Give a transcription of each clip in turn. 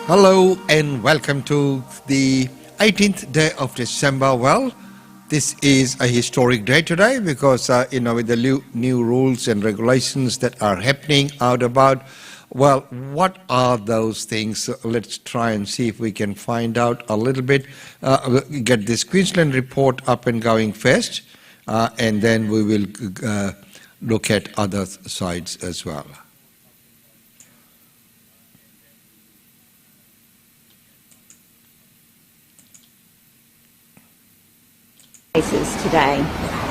Hello and welcome to the 18th day of December. Well, this is a historic day today because, with the new rules and regulations that are happening out about, well, what are those things? Let's try and see if we can find out a little bit, get this Queensland report up and going first, and then we will look at other sides as well. Cases today.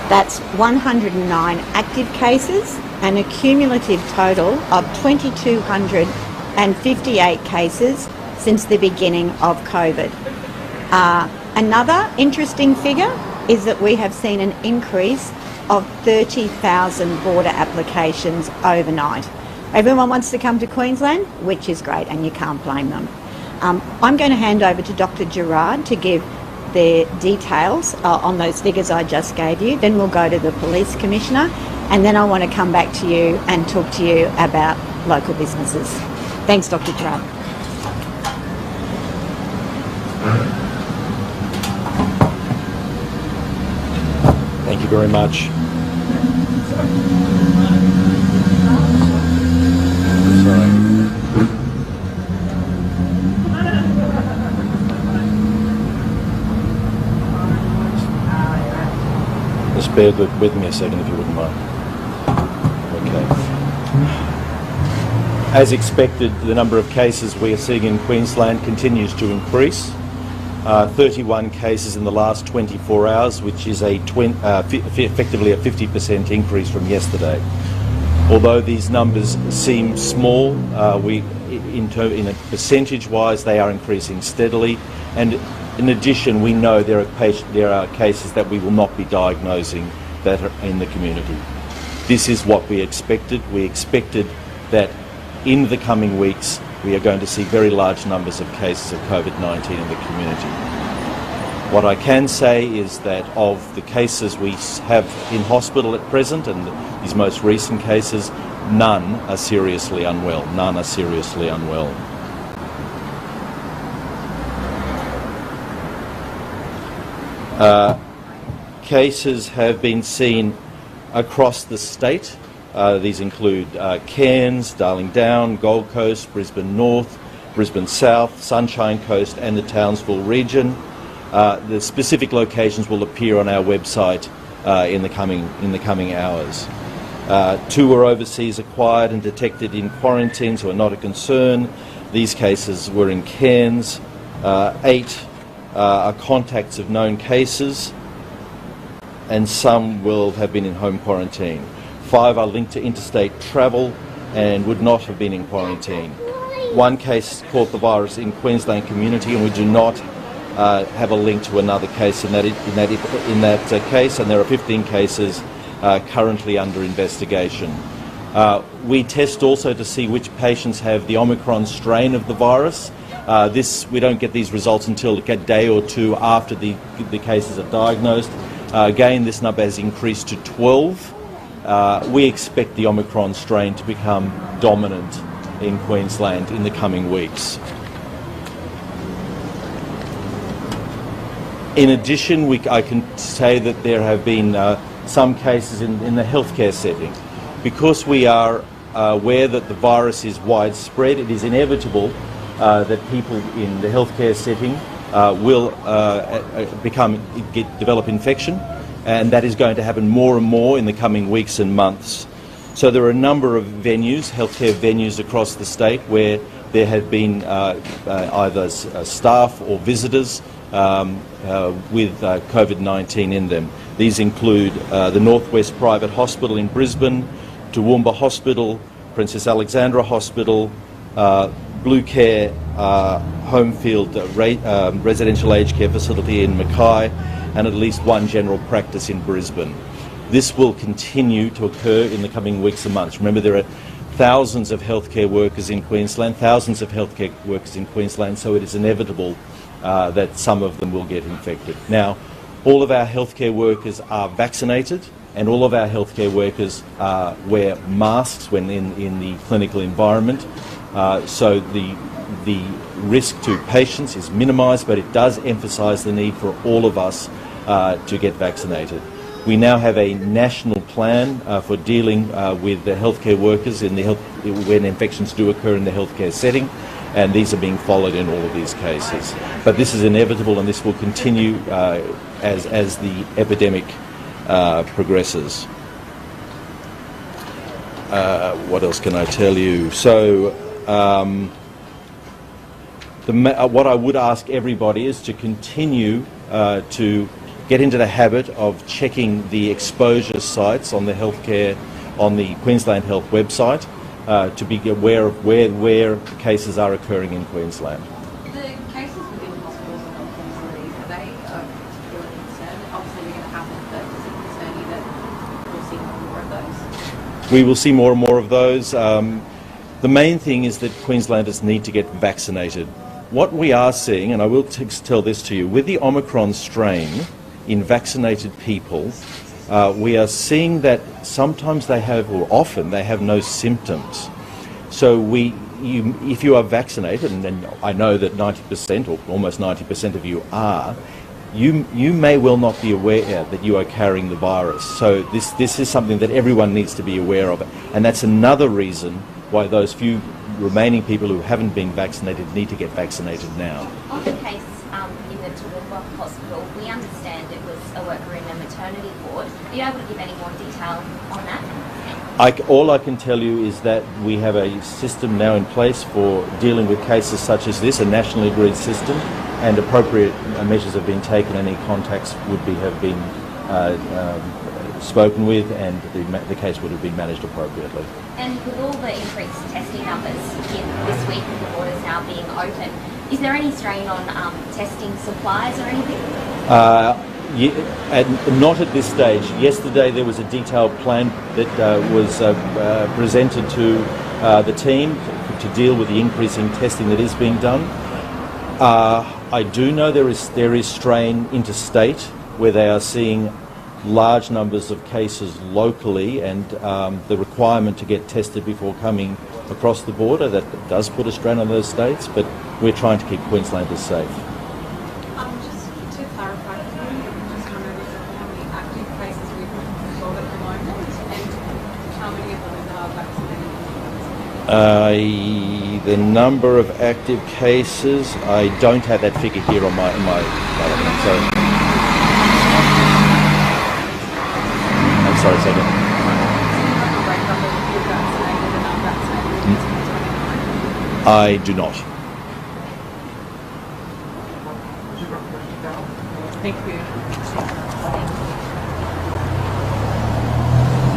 That's 109 active cases and a cumulative total of 2,258 cases since the beginning of COVID. Another interesting figure is that we have seen an increase of 30,000 border applications overnight. Everyone wants to come to Queensland, which is great, and you can't blame them. I'm going to hand over to Dr. Gerard to give the details on those figures I just gave you. Then we'll go to the Police Commissioner, and then I want to come back to you and talk to you about local businesses. Thanks, Dr. Gerard. Thank you very much. Just bear with me a second if you wouldn't mind. Okay. As expected, the number of cases we are seeing in Queensland continues to increase. 31 cases in the last 24 hours, which is effectively a 50% increase from yesterday. Although these numbers seem small, in a percentage-wise, they are increasing steadily. And in addition, we know there are cases that we will not be diagnosing that are in the community. This is what we expected. We expected that in the coming weeks we are going to see very large numbers of cases of COVID-19 in the community. What I can say is that of the cases we have in hospital at present, and these most recent cases, none are seriously unwell. None are seriously unwell. Cases have been seen across the state. These include Cairns, Darling Down, Gold Coast, Brisbane North, Brisbane South, Sunshine Coast and the Townsville region. The specific locations will appear on our website in the coming hours. 2 were overseas acquired and detected in quarantine, so are not a concern. These cases were in Cairns. 8 are contacts of known cases, and some will have been in home quarantine. 5 are linked to interstate travel and would not have been in quarantine. 1 case caught the virus in Queensland community, and we do not have a link to another case in that case, and there are 15 cases currently under investigation. We test also to see which patients have the Omicron strain of the virus. We don't get these results until a day or 2 after the cases are diagnosed. Again, this number has increased to 12. We expect the Omicron strain to become dominant in Queensland in the coming weeks. In addition, I can say that there have been some cases in the healthcare setting. Because we are aware that the virus is widespread, it is inevitable that people in the healthcare setting will develop infection, and that is going to happen more and more in the coming weeks and months. So there are a number of venues, healthcare venues across the state, where there have been either staff or visitors with COVID-19 in them. These include the Northwest Private Hospital in Brisbane, Toowoomba Hospital, Princess Alexandra Hospital, Blue Care Homefield residential aged care facility in Mackay, and at least 1 general practice in Brisbane. This will continue to occur in the coming weeks and months. Remember, there are thousands of healthcare workers in Queensland, so it is inevitable that some of them will get infected. Now, all of our healthcare workers are vaccinated, and all of our healthcare workers wear masks when in the clinical environment. So the the risk to patients is minimised, but it does emphasise the need for all of us to get vaccinated. We now have a national plan for dealing with the healthcare workers when infections do occur in the healthcare setting, and these are being followed in all of these cases. But this is inevitable, and this will continue as the epidemic progresses. What else can I tell you? So, what I would ask everybody is to continue to get into the habit of checking the exposure sites on the Queensland Health website to be aware of where cases are occurring in Queensland. The cases within hospitals and health facilities, are they a particular concern? Obviously they're going to happen, but does it concern you that we'll see more and more of those? We will see more and more of those. The main thing is that Queenslanders need to get vaccinated. What we are seeing, and I will tell this to you, with the Omicron strain in vaccinated people, we are seeing that sometimes they have, or often they have, no symptoms. So if you are vaccinated, and I know that 90% or almost 90% of you are, you may well not be aware that you are carrying the virus. So this is something that everyone needs to be aware of, and that's another reason why those few remaining people who haven't been vaccinated need to get vaccinated now. On the case in the Durga Hospital, we understand it was a worker in a maternity ward. Are you able to give any more detail on that? All I can tell you is that we have a system now in place for dealing with cases such as this, a nationally agreed system, and appropriate measures have been taken. Any contacts have been spoken with, and the case would have been managed appropriately. And with all the increased testing numbers this week with the borders now being open, is there any strain on testing supplies or anything? Not at this stage. Yesterday there was a detailed plan that was presented to the team to deal with the increasing testing that is being done. I do know there is strain interstate where they are seeing large numbers of cases locally, and the requirement to get tested before coming across the border, that does put a strain on those states, but we're trying to keep Queenslanders safe. Just to clarify, can you just run over how many active cases we've got at the moment, and how many of those are vaccinated? The number of active cases, I don't have that figure here on my so. Sorry, second. I do not. Thank you.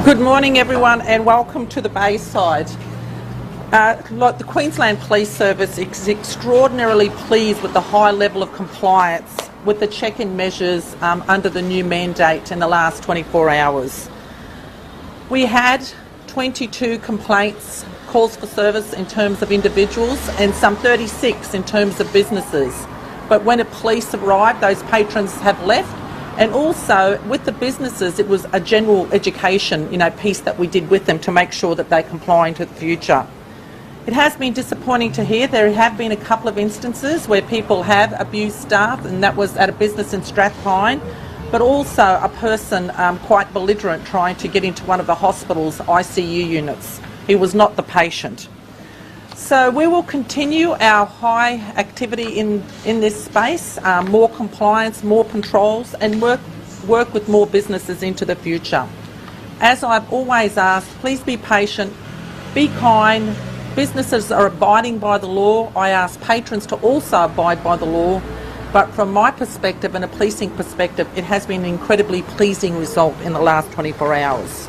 Good morning, everyone, and welcome to the Bayside. The Queensland Police Service is extraordinarily pleased with the high level of compliance with the check-in measures under the new mandate in the last 24 hours. We had 22 complaints, calls for service in terms of individuals, and some 36 in terms of businesses. But when the police arrived, those patrons have left, and also with the businesses, it was a general education, piece that we did with them to make sure that they comply into the future. It has been disappointing to hear there have been a couple of instances where people have abused staff, and that was at a business in Strathpine, but also a person quite belligerent trying to get into one of the hospital's ICU units. He was not the patient. So we will continue our high activity in this space, more compliance, more controls, and work with more businesses into the future. As I've always asked, please be patient, be kind. Businesses are abiding by the law. I ask patrons to also abide by the law. But from my perspective and a policing perspective, it has been an incredibly pleasing result in the last 24 hours.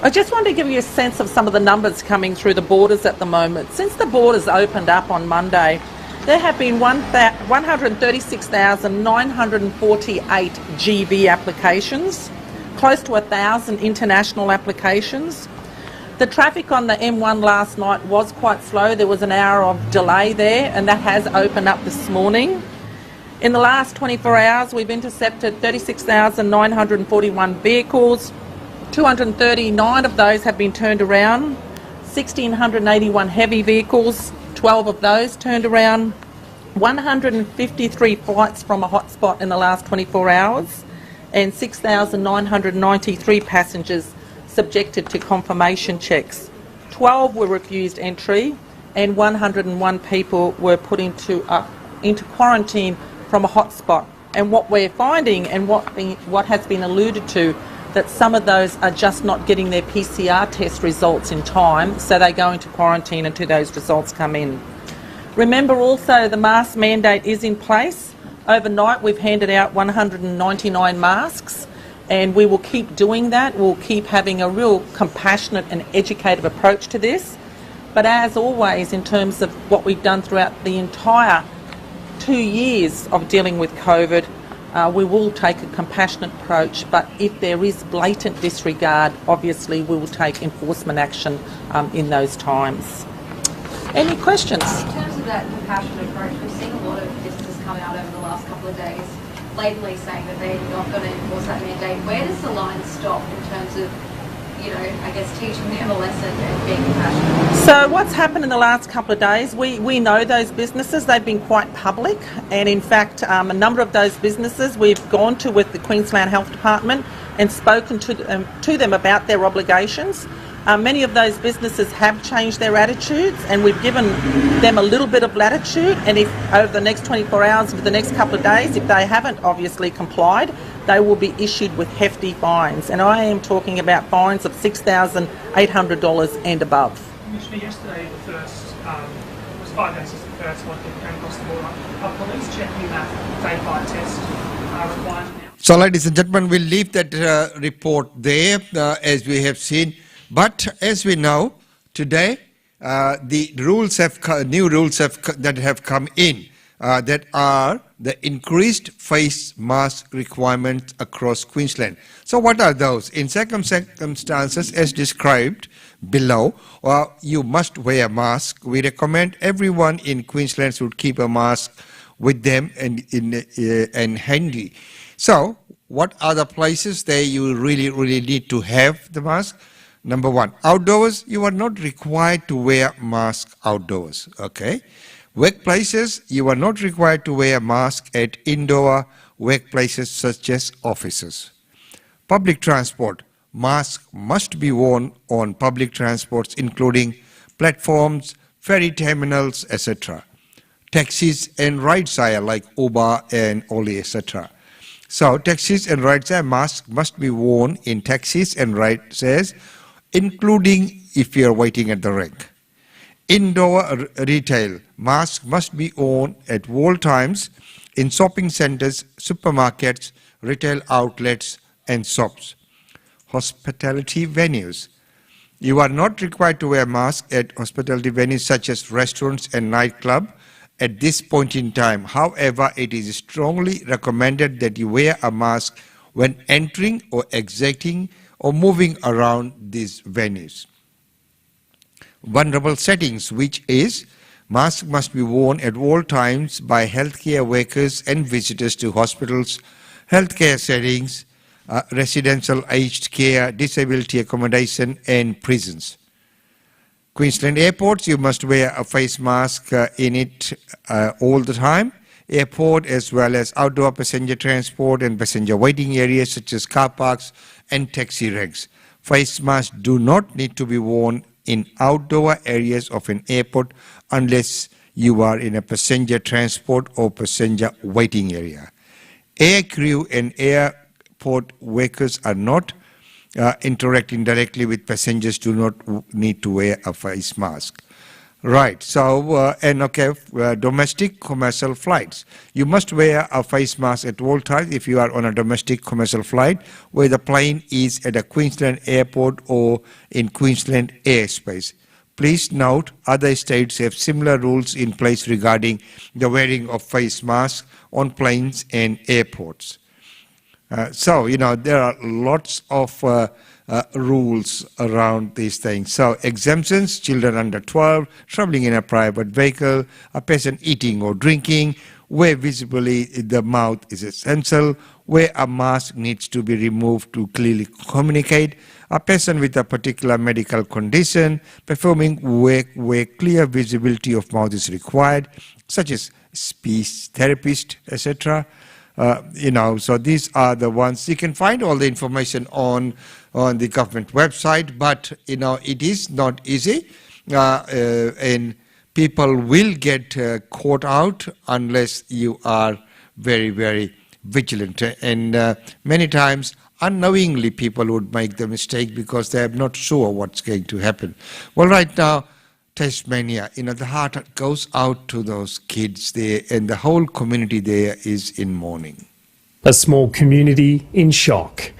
I just want to give you a sense of some of the numbers coming through the borders at the moment. Since the borders opened up on Monday, there have been 136,948 GV applications, close to 1,000 international applications. The traffic on the M1 last night was quite slow. There was an hour of delay there, and that has opened up this morning. In the last 24 hours, we've intercepted 36,941 vehicles. 239 of those have been turned around, 1,681 heavy vehicles, 12 of those turned around, 153 flights from a hotspot in the last 24 hours, and 6,993 passengers subjected to confirmation checks. 12 were refused entry, and 101 people were put into quarantine from a hotspot. And what we're finding, and what has been alluded to, that some of those are just not getting their PCR test results in time, so they go into quarantine until those results come in. Remember also the mask mandate is in place. Overnight we've handed out 199 masks, and we will keep doing that. We'll keep having a real compassionate and educative approach to this. But as always, in terms of what we've done throughout the entire 2 years of dealing with COVID, we will take a compassionate approach, but if there is blatant disregard, obviously we will take enforcement action in those times. Any questions? In terms of that compassionate approach, we've seen a lot of businesses come out over the last couple of days blatantly saying that they're not going to enforce that mandate. Where does the line stop in terms of, I guess, teaching them a lesson and being compassionate? So what's happened in the last couple of days, we know those businesses, they've been quite public, and in fact a number of those businesses we've gone to with the Queensland Health Department and spoken to them about their obligations. Many of those businesses have changed their attitudes, and we've given them a little bit of latitude, and if over the next 24 hours, for the next couple of days, if they haven't obviously complied, they will be issued with hefty fines, and I am talking about fines of $6,800 and above. Commissioner, yesterday the first, it was 5 days since the first one came across the border. Are police checking that day 5 test requirement now? So, ladies and gentlemen, we'll leave that report there as we have seen. But as we know, today the rules have new rules that have come in that are the increased face mask requirements across Queensland. So what are those? In circumstances as described below, you must wear a mask. We recommend everyone in Queensland should keep a mask with them and handy. So what are the places there you really need to have the mask? Number one, outdoors, you are not required to wear mask outdoors, okay? Workplaces, you are not required to wear a mask at indoor workplaces such as offices. Public transport, mask must be worn on public transports including platforms, ferry terminals, etc. Taxis and ride-share like Uber and Oli, etc. So taxis and ride-share masks must be worn in taxis and ride-shares, including if you are waiting at the rank. Indoor retail, masks must be worn at all times in shopping centres, supermarkets, retail outlets and shops. Hospitality venues. You are not required to wear a mask at hospitality venues such as restaurants and nightclubs at this point in time. However, it is strongly recommended that you wear a mask when entering or exiting or moving around these venues. Vulnerable settings, which is masks must be worn at all times by healthcare workers and visitors to hospitals, healthcare settings, residential aged care, disability accommodation and prisons. Queensland airports, you must wear a face mask in it all the time. Airport as well as outdoor passenger transport and passenger waiting areas such as car parks and taxi ranks. Face masks do not need to be worn in outdoor areas of an airport unless you are in a passenger transport or passenger waiting area. Air crew and airport workers are not interacting directly with passengers, do not need to wear a face mask. Right, so, domestic commercial flights. You must wear a face mask at all times if you are on a domestic commercial flight where the plane is at a Queensland airport or in Queensland airspace. Please note, other states have similar rules in place regarding the wearing of face masks on planes and airports. There are lots of rules around these things. So exemptions, children under 12, traveling in a private vehicle, a person eating or drinking, where visibly the mouth is essential, where a mask needs to be removed to clearly communicate, a person with a particular medical condition performing work where clear visibility of mouth is required, such as speech therapist, etc. So these are the ones. You can find all the information on the government website, but it is not easy, and people will get caught out unless you are very, very vigilant. And many times, unknowingly, people would make the mistake because they are not sure what's going to happen. Well, right now, Tasmania, the heart goes out to those kids there, and the whole community there is in mourning. A small community in shock.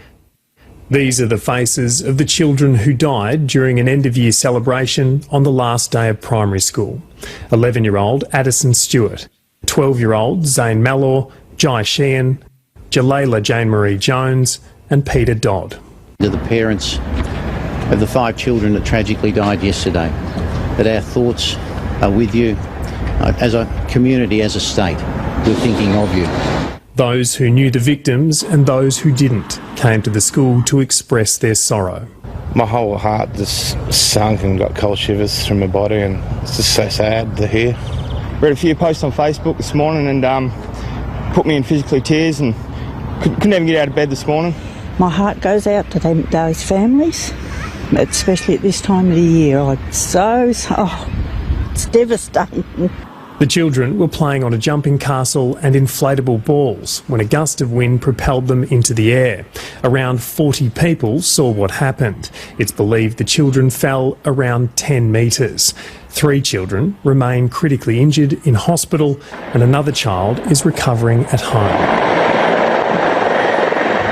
These are the faces of the children who died during an end-of-year celebration on the last day of primary school. 11-year-old Addison Stewart, 12-year-old Zane Malor, Jai Sheehan, Jalayla Jane Marie Jones and Peter Dodd. To the parents of the 5 children that tragically died yesterday, that our thoughts are with you. As a community, as a state, we're thinking of you. Those who knew the victims and those who didn't came to the school to express their sorrow. My whole heart just sunk and got cold shivers through my body, and it's just so sad to hear. Read a few posts on Facebook this morning and put me in physically tears, and couldn't even get out of bed this morning. My heart goes out to those families, especially at this time of the year. It's devastating. The children were playing on a jumping castle and inflatable balls when a gust of wind propelled them into the air. Around 40 people saw what happened. It's believed the children fell around 10 metres. 3 children remain critically injured in hospital and another child is recovering at home.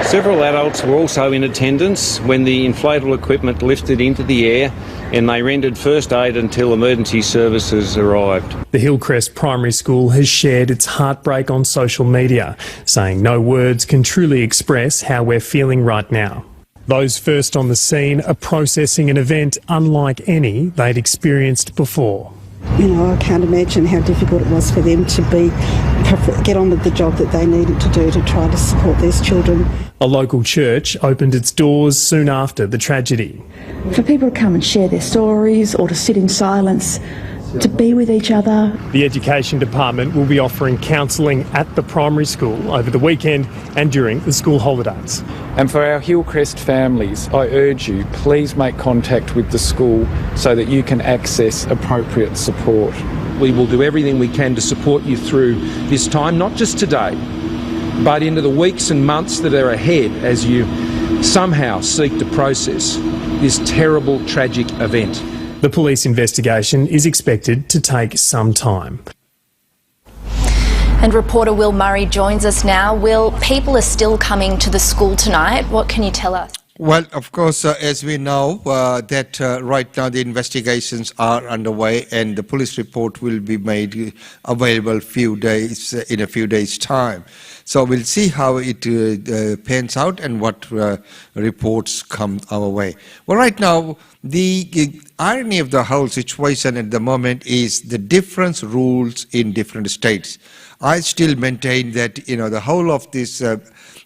Several adults were also in attendance when the inflatable equipment lifted into the air, and they rendered first aid until emergency services arrived. The Hillcrest Primary School has shared its heartbreak on social media, saying no words can truly express how we're feeling right now. Those first on the scene are processing an event unlike any they'd experienced before. I can't imagine how difficult it was for them to get on with the job that they needed to do to try to support these children. A local church opened its doors soon after the tragedy. For people to come and share their stories or to sit in silence, to be with each other. The Education Department will be offering counselling at the primary school over the weekend and during the school holidays. And for our Hillcrest families, I urge you, please make contact with the school so that you can access appropriate support. We will do everything we can to support you through this time, not just today, but into the weeks and months that are ahead as you somehow seek to process this terrible, tragic event. The police investigation is expected to take some time. And reporter Will Murray joins us now. Will, people are still coming to the school tonight. What can you tell us? Well, of course, as we know, that right now the investigations are underway and the police report will be made available in a few days' time. So we'll see how it pans out and what reports come our way. Well, right now, the irony of the whole situation at the moment is the different rules in different states. I still maintain that, the whole of this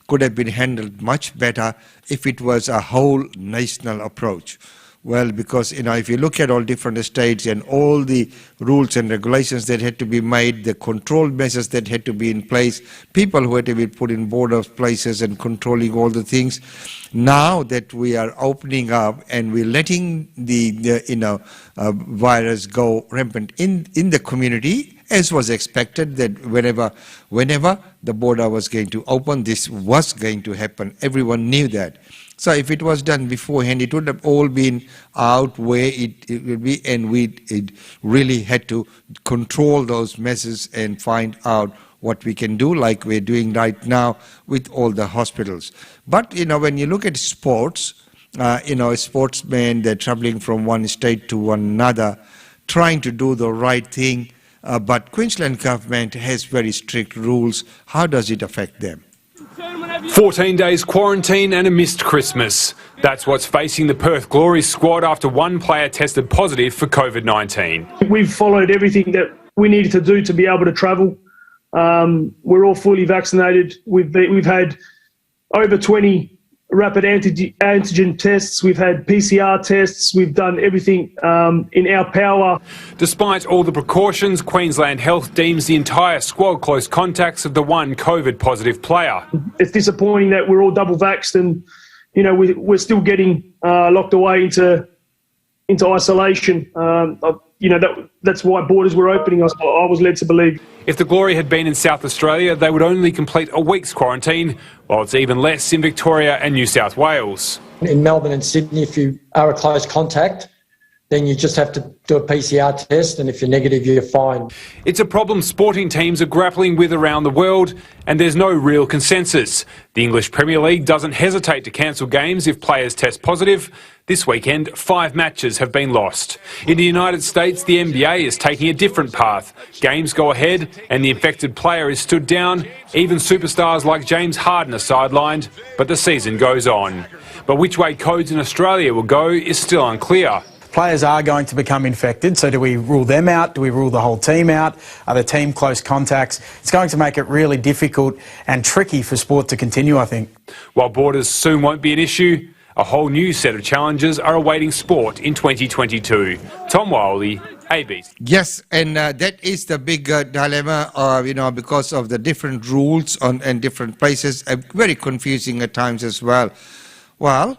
could have been handled much better if it was a whole national approach. Well, because, if you look at all different states and all the rules and regulations that had to be made, the control measures that had to be in place, people who had to be put in board of places and controlling all the things, now that we are opening up and we're letting the virus go rampant in the community, as was expected, that whenever the border was going to open, this was going to happen. Everyone knew that. So if it was done beforehand, it would have all been out where it would be, and we really had to control those messes and find out what we can do, like we're doing right now with all the hospitals. But, when you look at sports, sportsmen, they're traveling from one state to another, trying to do the right thing, but Queensland government has very strict rules. How does it affect them? 14 days quarantine and a missed Christmas. That's what's facing the Perth Glory squad after one player tested positive for COVID-19. We've followed everything that we needed to do to be able to travel. We're all fully vaccinated. We've had over 20 rapid antigen tests. We've had PCR tests. We've done everything in our power. Despite all the precautions, Queensland Health deems the entire squad close contacts of the one COVID-positive player. It's disappointing that we're all double vaxxed and, you know, we're still getting locked away into isolation. You know, that's why borders were opening, I was led to believe. If the Glory had been in South Australia, they would only complete a week's quarantine, while it's even less in Victoria and New South Wales. In Melbourne and Sydney, if you are a close contact, then you just have to do a PCR test, and if you're negative, you're fine. It's a problem sporting teams are grappling with around the world, and there's no real consensus. The English Premier League doesn't hesitate to cancel games if players test positive. This weekend, 5 matches have been lost. In the United States, the NBA is taking a different path. Games go ahead and the infected player is stood down. Even superstars like James Harden are sidelined, but the season goes on. But which way codes in Australia will go is still unclear. Players are going to become infected, so do we rule them out? Do we rule the whole team out? Are the team close contacts? It's going to make it really difficult and tricky for sport to continue, I think. While borders soon won't be an issue, a whole new set of challenges are awaiting sport in 2022. Tom Wiley, ABC. Yes, and that is the big dilemma, you know, because of the different rules in different places, very confusing at times as well. Well,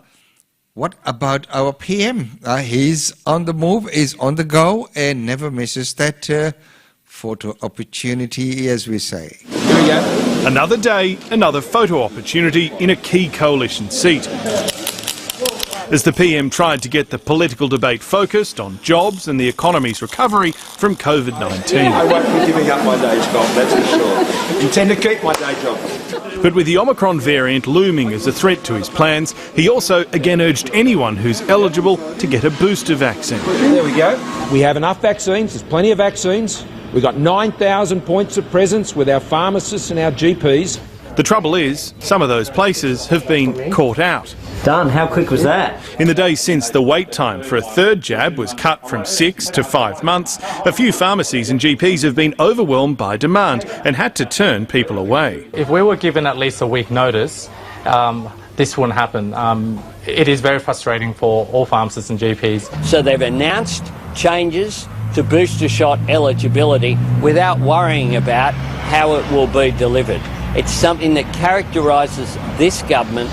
what about our PM? He's on the move, he's on the go, and never misses that photo opportunity, as we say. Here we go. Another day, another photo opportunity in a key coalition seat. As the PM tried to get the political debate focused on jobs and the economy's recovery from COVID-19. I won't be giving up my day job, that's for sure. Intend to keep my day job. But with the Omicron variant looming as a threat to his plans, he also again urged anyone who's eligible to get a booster vaccine. There we go. We have enough vaccines, there's plenty of vaccines. We've got 9,000 points of presence with our pharmacists and our GPs. The trouble is, some of those places have been caught out. Done. How quick was that? In the days since the wait time for a third jab was cut from 6 to 5 months, a few pharmacies and GPs have been overwhelmed by demand and had to turn people away. If we were given at least a week notice, this wouldn't happen. It is very frustrating for all pharmacists and GPs. So they've announced changes to booster shot eligibility without worrying about how it will be delivered. It's something that characterises this government.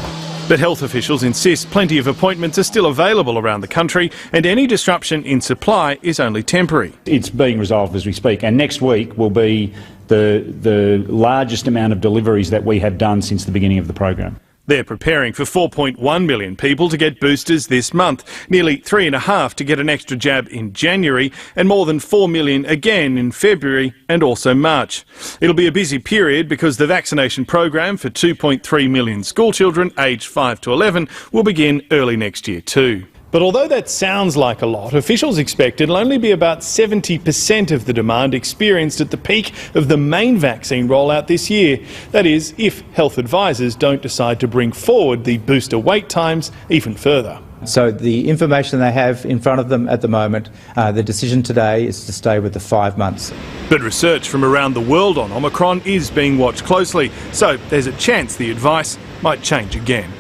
But health officials insist plenty of appointments are still available around the country and any disruption in supply is only temporary. It's being resolved as we speak, and next week will be the largest amount of deliveries that we have done since the beginning of the program. They're preparing for 4.1 million people to get boosters this month, nearly 3.5 to get an extra jab in January, and more than 4 million again in February and also March. It'll be a busy period because the vaccination program for 2.3 million schoolchildren aged 5 to 11 will begin early next year too. But although that sounds like a lot, officials expect it'll only be about 70% of the demand experienced at the peak of the main vaccine rollout this year. That is, if health advisors don't decide to bring forward the booster wait times even further. So the information they have in front of them at the moment, the decision today is to stay with the 5 months. But research from around the world on Omicron is being watched closely, so there's a chance the advice might change again.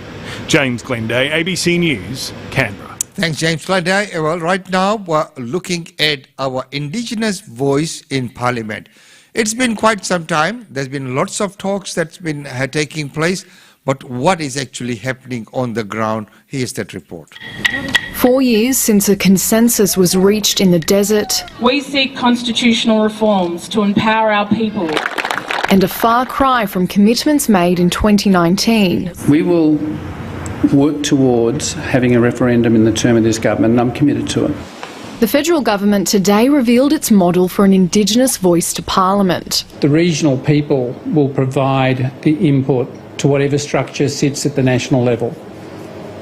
James Glenday, ABC News, Canberra. Thanks, James Glenday. Well, right now we're looking at our Indigenous voice in Parliament. It's been quite some time. There's been lots of talks that's been taking place. But what is actually happening on the ground? Here's that report. 4 years since a consensus was reached in the desert. We seek constitutional reforms to empower our people. And a far cry from commitments made in 2019. We will work towards having a referendum in the term of this government, and I'm committed to it. The federal government today revealed its model for an Indigenous voice to Parliament. The regional people will provide the input to whatever structure sits at the national level.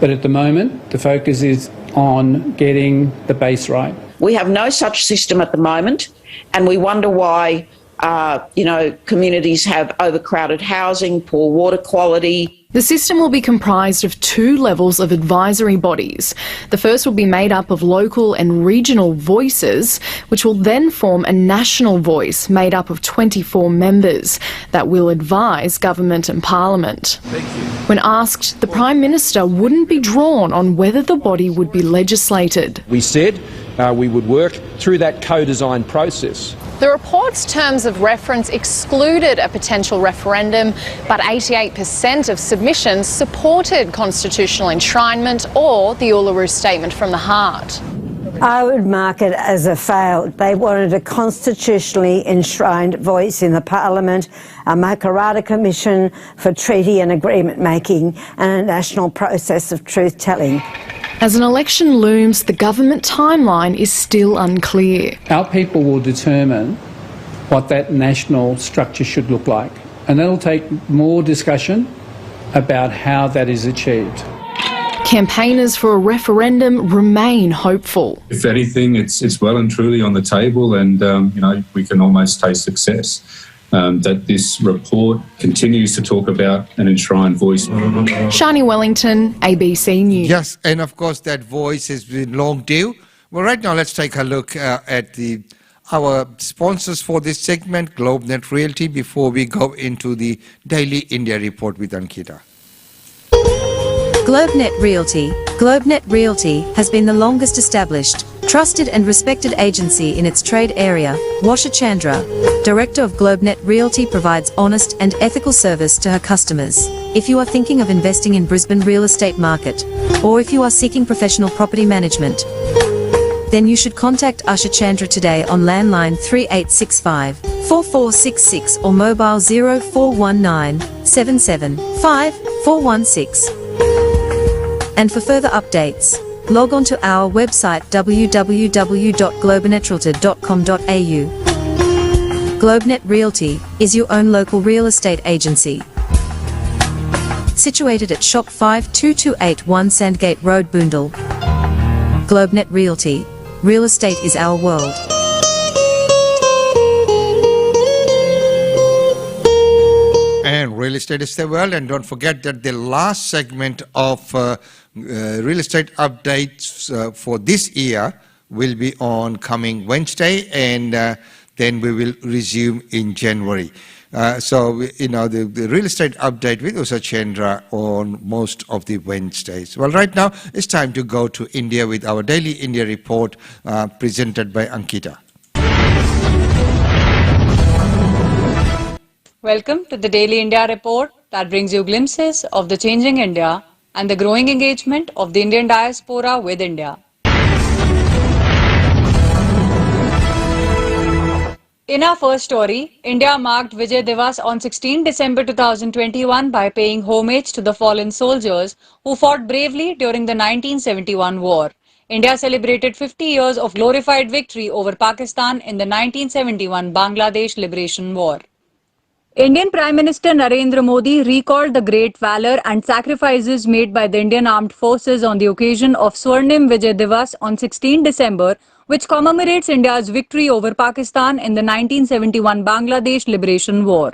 But at the moment, the focus is on getting the base right. We have no such system at the moment, and we wonder why, communities have overcrowded housing, poor water quality. The system will be comprised of 2 levels of advisory bodies. The first will be made up of local and regional voices, which will then form a national voice made up of 24 members that will advise government and parliament. When asked, the Prime Minister wouldn't be drawn on whether the body would be legislated. We said we would work through that co-design process. The report's terms of reference excluded a potential referendum, but 88% of submissions supported constitutional enshrinement or the Uluru Statement from the Heart. I would mark it as a fail. They wanted a constitutionally enshrined voice in the Parliament, a Makarrata Commission for treaty and agreement making, and a national process of truth-telling. As an election looms, the government timeline is still unclear. Our people will determine what that national structure should look like, and that'll take more discussion about how that is achieved. Campaigners for a referendum remain hopeful. If anything, it's well and truly on the table, and we can almost taste success. That this report continues to talk about an enshrined voice. Shani Wellington, ABC News. Yes, and of course that voice has been long due. Well, right now let's take a look at our sponsors for this segment, GlobeNet Realty, before we go into the Daily India Report with Ankita. GlobeNet Realty. GlobeNet Realty has been the longest established, trusted and respected agency in its trade area. Washa Chandra, Director of GlobeNet Realty, provides honest and ethical service to her customers. If you are thinking of investing in Brisbane real estate market, or if you are seeking professional property management, then you should contact Usha Chandra today on landline 3865 4466 or mobile 0419 775 416. And for further updates, log on to our website www.globenetralty.com.au. GlobeNet Realty is your own local real estate agency. Situated at Shop 52281 Sandgate Road, Boondall. GlobeNet Realty. Real estate is our world. And real estate is the world. And don't forget that the last segment of real estate updates for this year will be on coming Wednesday, and then we will resume in January. The real estate update with Usha Chandra on most of the Wednesdays. Well, right now it's time to go to India with our Daily India Report presented by Ankita. Welcome to the Daily India Report that brings you glimpses of the changing India and the growing engagement of the Indian diaspora with India. In our first story, India marked Vijay Divas on 16 December 2021 by paying homage to the fallen soldiers who fought bravely during the 1971 war. India celebrated 50 years of glorified victory over Pakistan in the 1971 Bangladesh Liberation War. Indian Prime Minister Narendra Modi recalled the great valour and sacrifices made by the Indian Armed Forces on the occasion of Swarnim Vijay Divas on 16 December, which commemorates India's victory over Pakistan in the 1971 Bangladesh Liberation War.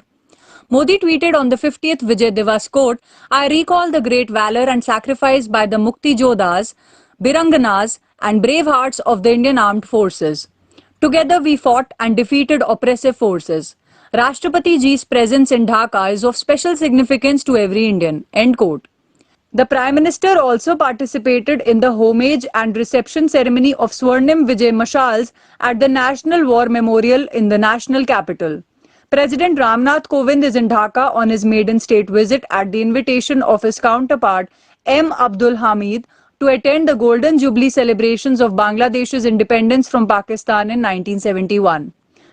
Modi tweeted on the 50th Vijay Divas, quote, "I recall the great valour and sacrifice by the Mukti Jodhas, Biranganas and brave hearts of the Indian Armed Forces. Together we fought and defeated oppressive forces. Rashtrapati Ji's presence in Dhaka is of special significance to every Indian." End quote. The Prime Minister also participated in the homage and reception ceremony of Swarnim Vijay Mashals at the National War Memorial in the national capital. President Ramnath Kovind is in Dhaka on his maiden state visit at the invitation of his counterpart M. Abdul Hamid to attend the Golden Jubilee celebrations of Bangladesh's independence from Pakistan in 1971.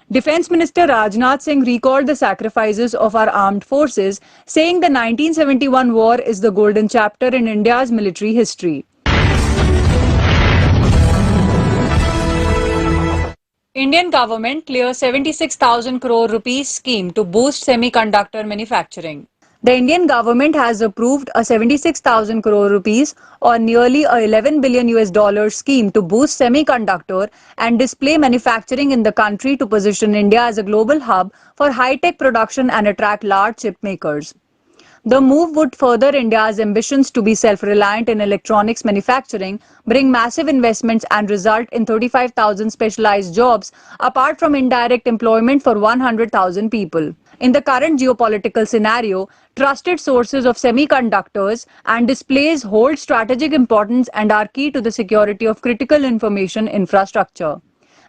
Defence Minister Rajnath Singh recalled the sacrifices of our armed forces, saying the 1971 war is the golden chapter in India's military history. Indian government clears 76,000 crore rupees scheme to boost semiconductor manufacturing. The Indian government has approved a 76,000 crore rupees or nearly a $11 billion scheme to boost semiconductor and display manufacturing in the country to position India as a global hub for high-tech production and attract large chip makers. The move would further India's ambitions to be self-reliant in electronics manufacturing, bring massive investments and result in 35,000 specialized jobs, apart from indirect employment for 100,000 people. In the current geopolitical scenario, trusted sources of semiconductors and displays hold strategic importance and are key to the security of critical information infrastructure.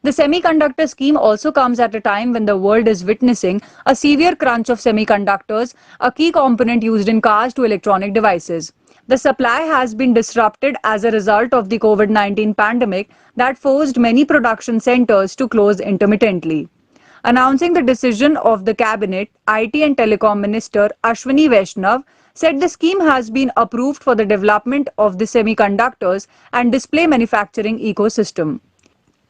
The semiconductor scheme also comes at a time when the world is witnessing a severe crunch of semiconductors, a key component used in cars to electronic devices. The supply has been disrupted as a result of the COVID-19 pandemic that forced many production centers to close intermittently. Announcing the decision of the Cabinet, IT and Telecom Minister Ashwini Vaishnav said the scheme has been approved for the development of the semiconductors and display manufacturing ecosystem.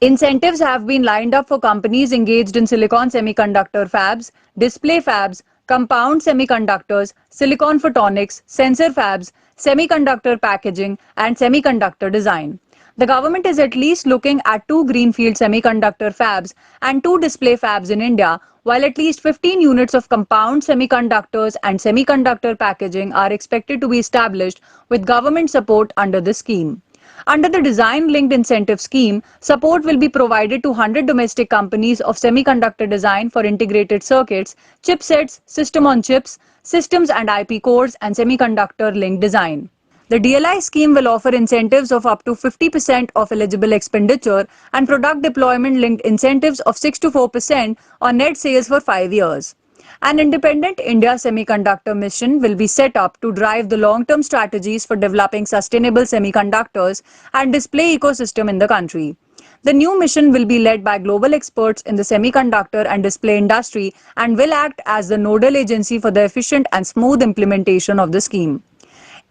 Incentives have been lined up for companies engaged in silicon semiconductor fabs, display fabs, compound semiconductors, silicon photonics, sensor fabs, semiconductor packaging, and semiconductor design. The government is at least looking at 2 greenfield semiconductor fabs and 2 display fabs in India, while at least 15 units of compound semiconductors and semiconductor packaging are expected to be established with government support under the scheme. Under the design-linked incentive scheme, support will be provided to 100 domestic companies of semiconductor design for integrated circuits, chipsets, system-on-chips, systems and IP cores, and semiconductor-linked design. The DLI scheme will offer incentives of up to 50% of eligible expenditure and product deployment-linked incentives of 6 to 4% on net sales for 5 years. An independent India Semiconductor mission will be set up to drive the long-term strategies for developing sustainable semiconductors and display ecosystem in the country. The new mission will be led by global experts in the semiconductor and display industry and will act as the nodal agency for the efficient and smooth implementation of the scheme.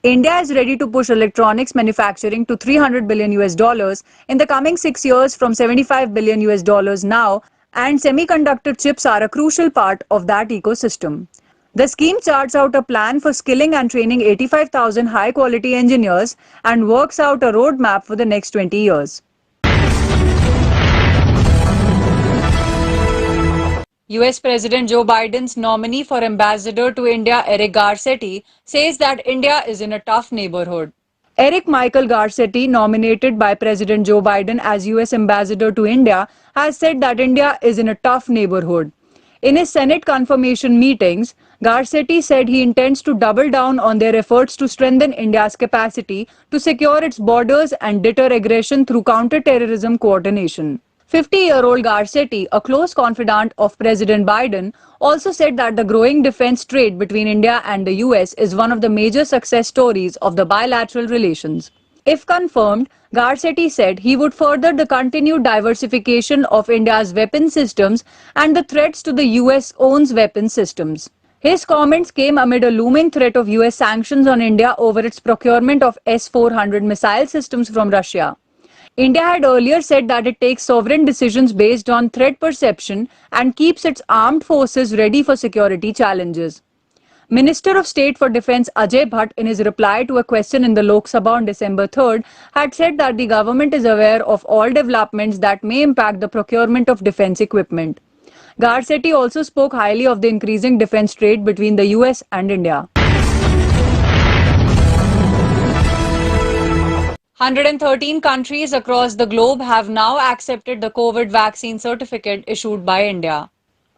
India is ready to push electronics manufacturing to $300 billion in the coming 6 years from $75 billion now, and semiconductor chips are a crucial part of that ecosystem. The scheme charts out a plan for skilling and training 85,000 high-quality engineers and works out a roadmap for the next 20 years. US President Joe Biden's nominee for ambassador to India, Eric Garcetti, says that India is in a tough neighborhood. Eric Michael Garcetti, nominated by President Joe Biden as US ambassador to India, has said that India is in a tough neighborhood. In his Senate confirmation meetings, Garcetti said he intends to double down on their efforts to strengthen India's capacity to secure its borders and deter aggression through counter-terrorism coordination. 50-year-old Garcetti, a close confidant of President Biden, also said that the growing defense trade between India and the US is one of the major success stories of the bilateral relations. If confirmed, Garcetti said he would further the continued diversification of India's weapon systems and the threats to the US owns weapon systems. His comments came amid a looming threat of US sanctions on India over its procurement of S-400 missile systems from Russia. India had earlier said that it takes sovereign decisions based on threat perception and keeps its armed forces ready for security challenges. Minister of State for Defence Ajay Bhatt, in his reply to a question in the Lok Sabha on December 3rd, had said that the government is aware of all developments that may impact the procurement of defence equipment. Garcetti also spoke highly of the increasing defence trade between the US and India. 113 countries across the globe have now accepted the COVID vaccine certificate issued by India.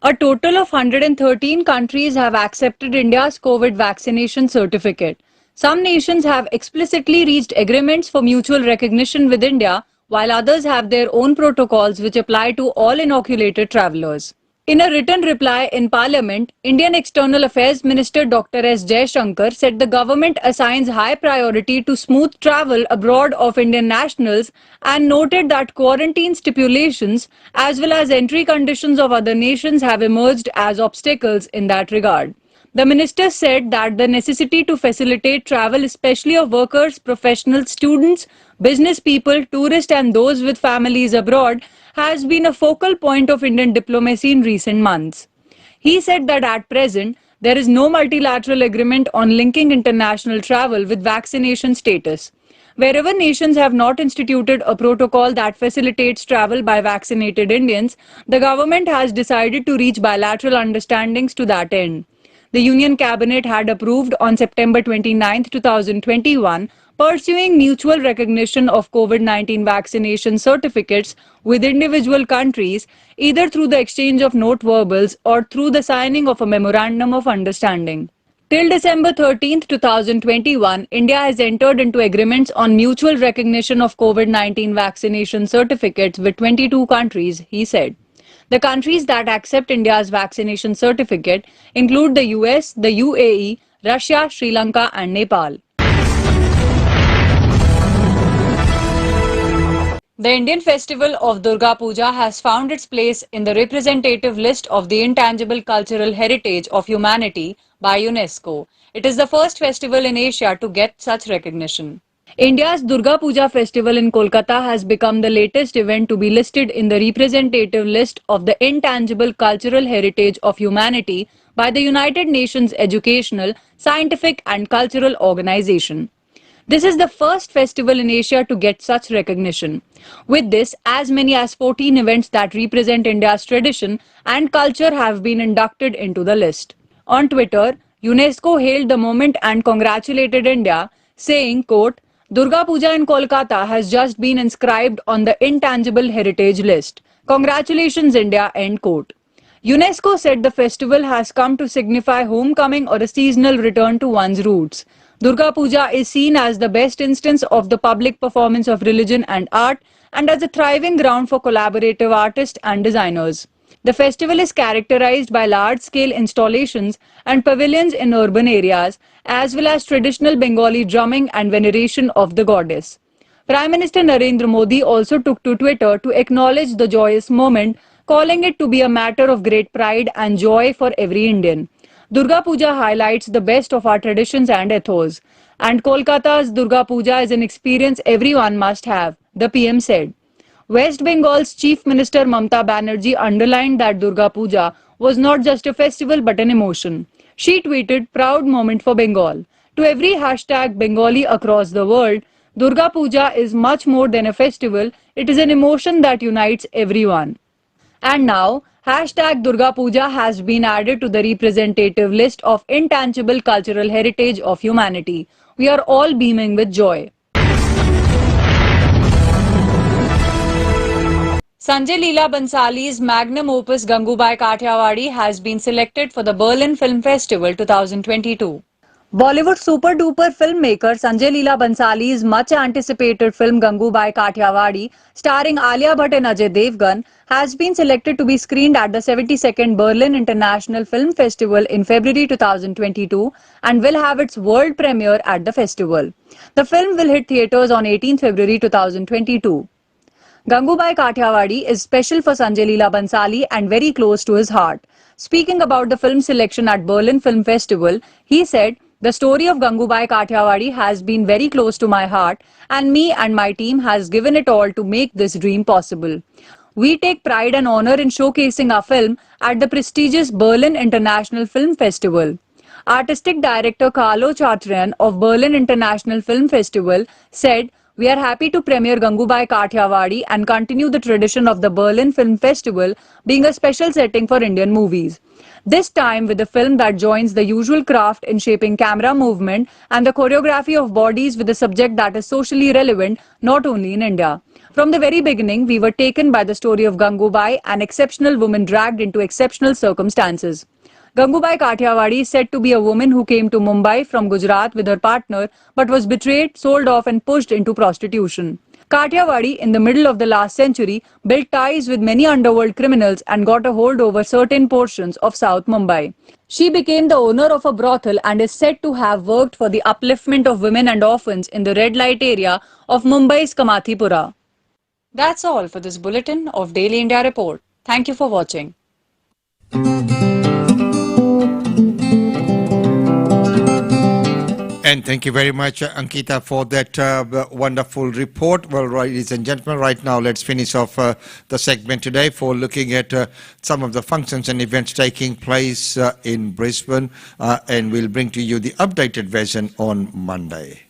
A total of 113 countries have accepted India's COVID vaccination certificate. Some nations have explicitly reached agreements for mutual recognition with India, while others have their own protocols which apply to all inoculated travellers. In a written reply in Parliament, Indian External Affairs Minister Dr. S. Jaishankar said the government assigns high priority to smooth travel abroad of Indian nationals and noted that quarantine stipulations as well as entry conditions of other nations have emerged as obstacles in that regard. The minister said that the necessity to facilitate travel, especially of workers, professionals, students, business people, tourists and those with families abroad, has been a focal point of Indian diplomacy in recent months. He said that at present, there is no multilateral agreement on linking international travel with vaccination status. Wherever nations have not instituted a protocol that facilitates travel by vaccinated Indians, the government has decided to reach bilateral understandings to that end. The Union Cabinet had approved on September 29, 2021, pursuing mutual recognition of COVID-19 vaccination certificates with individual countries, either through the exchange of note verbals or through the signing of a memorandum of understanding. Till December 13, 2021, India has entered into agreements on mutual recognition of COVID-19 vaccination certificates with 22 countries, he said. The countries that accept India's vaccination certificate include the US, the UAE, Russia, Sri Lanka and Nepal. The Indian festival of Durga Puja has found its place in the representative list of the intangible cultural heritage of humanity by UNESCO. It is the first festival in Asia to get such recognition. India's Durga Puja festival in Kolkata has become the latest event to be listed in the representative list of the intangible cultural heritage of humanity by the United Nations Educational, Scientific and Cultural Organization. This is the first festival in Asia to get such recognition. With this, as many as 14 events that represent India's tradition and culture have been inducted into the list. On Twitter, UNESCO hailed the moment and congratulated India, saying, quote, Durga Puja in Kolkata has just been inscribed on the intangible heritage list. Congratulations, India, end quote. UNESCO said the festival has come to signify homecoming or a seasonal return to one's roots. Durga Puja is seen as the best instance of the public performance of religion and art and as a thriving ground for collaborative artists and designers. The festival is characterized by large-scale installations and pavilions in urban areas, as well as traditional Bengali drumming and veneration of the goddess. Prime Minister Narendra Modi also took to Twitter to acknowledge the joyous moment, calling it to be a matter of great pride and joy for every Indian. Durga Puja highlights the best of our traditions and ethos. And Kolkata's Durga Puja is an experience everyone must have, the PM said. West Bengal's Chief Minister Mamata Banerjee underlined that Durga Puja was not just a festival but an emotion. She tweeted, proud moment for Bengal. To every hashtag Bengali across the world, Durga Puja is much more than a festival, it is an emotion that unites everyone. And now, hashtag Durga Puja has been added to the representative list of intangible cultural heritage of humanity. We are all beaming with joy. Sanjay Leela Bansali's magnum opus Gangubai Kathiawadi has been selected for the Berlin Film Festival 2022. Bollywood super-duper filmmaker Sanjay Leela Bansali's much-anticipated film Gangubai Kathiawadi, starring Alia Bhatt and Ajay Devgan, has been selected to be screened at the 72nd Berlin International Film Festival in February 2022 and will have its world premiere at the festival. The film will hit theatres on 18 February 2022. Gangubai Kathiawadi is special for Sanjay Leela Bansali and very close to his heart. Speaking about the film selection at Berlin Film Festival, he said, the story of Gangubai Kathiawadi has been very close to my heart and me and my team has given it all to make this dream possible. We take pride and honor in showcasing our film at the prestigious Berlin International Film Festival. Artistic director Carlo Chartrian of Berlin International Film Festival said, we are happy to premiere Gangubai Kathiawadi and continue the tradition of the Berlin Film Festival being a special setting for Indian movies. This time with a film that joins the usual craft in shaping camera movement and the choreography of bodies with a subject that is socially relevant not only in India. From the very beginning, we were taken by the story of Gangubai, an exceptional woman dragged into exceptional circumstances. Gangubai Kathiawadi is said to be a woman who came to Mumbai from Gujarat with her partner but was betrayed, sold off and pushed into prostitution. Kathiawadi, in the middle of the last century, built ties with many underworld criminals and got a hold over certain portions of South Mumbai. She became the owner of a brothel and is said to have worked for the upliftment of women and orphans in the red light area of Mumbai's Kamathipura. That's all for this bulletin of Daily India Report. Thank you for watching. And thank you very much, Ankita, for that wonderful report. Well, ladies and gentlemen, right now let's finish off the segment today for looking at some of the functions and events taking place in Brisbane, and we'll bring to you the updated version on Monday.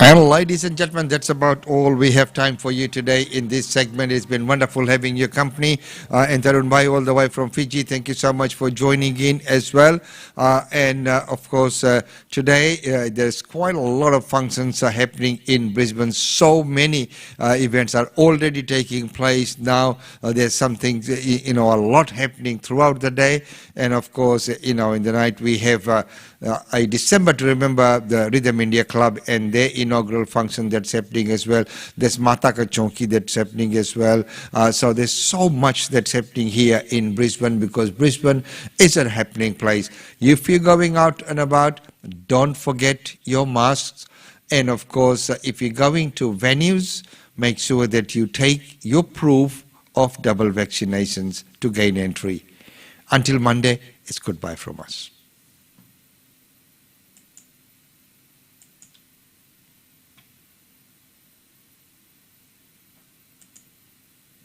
And ladies and gentlemen, that's about all we have time for you today in this segment. It's been wonderful having your company. And Gangubai all the way from Fiji, thank you so much for joining in as well. Of course, today there's quite a lot of functions happening in Brisbane. So many events are already taking place now. There's something, a lot happening throughout the day. And of course, in the night we have a December to Remember, the Rhythm India Club and their inaugural function that's happening as well. There's Mata Ka Chonki that's happening as well. So there's so much that's happening here in Brisbane, because Brisbane is a happening place. If you're going out and about, don't forget your masks. And of course, if you're going to venues, make sure that you take your proof of double vaccinations to gain entry. Until Monday, it's goodbye from us.